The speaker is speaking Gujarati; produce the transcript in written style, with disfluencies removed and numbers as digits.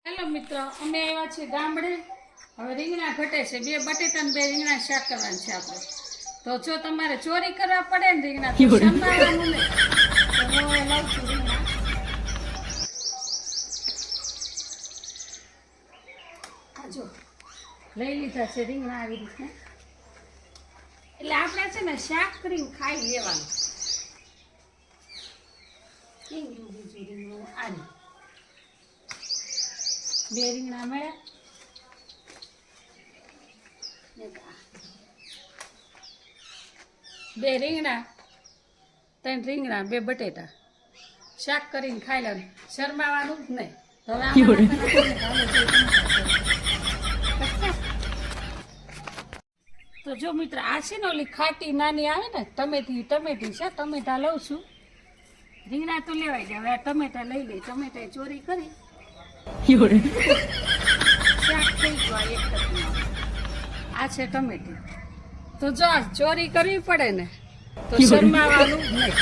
હેલો મિત્રો, અમે આવ્યા છીએ ગામડે. હવે રીંગણા ઘટે છે, 2 બટેટા ને 2 રીંગણા શાક કરવાનું છે આપણે. તો જો તમારે ચોરી કરવા પડે ને રીંગણા તો સંભાળવાનું નહીં. તો હું હવે લઉં છું રીંગણા. આ જો લઈ લીધા છે રીંગણા આવી રીતે. એટલે આપણે છે ને શાક કરીને ખાઈ લેવાનું. બીજું રીંગણું આની 2 રીંગણા મળ્યા. 2 રીંગણા, 3 રીંગણા, 2 બટેટા શાક કરીને ખાઈ લેવાનું, શરમાવાનું જ નહીં. તો તો જો મિત્ર, આ છે ને ઓલી ખાટી નાની આવે ને ટમેટી છે, ટમેટા લઉં છું. રીંગણા તો લેવાય જાય, હવે આ ટમેટા લઈ લઈ. ટમેટા ચોરી કરી શાક થઈ ગયું. એક કપમાં આ છે ટમેટી. તો જો ચોરી કરવી પડે ને તો શરમાવાનું નહીં.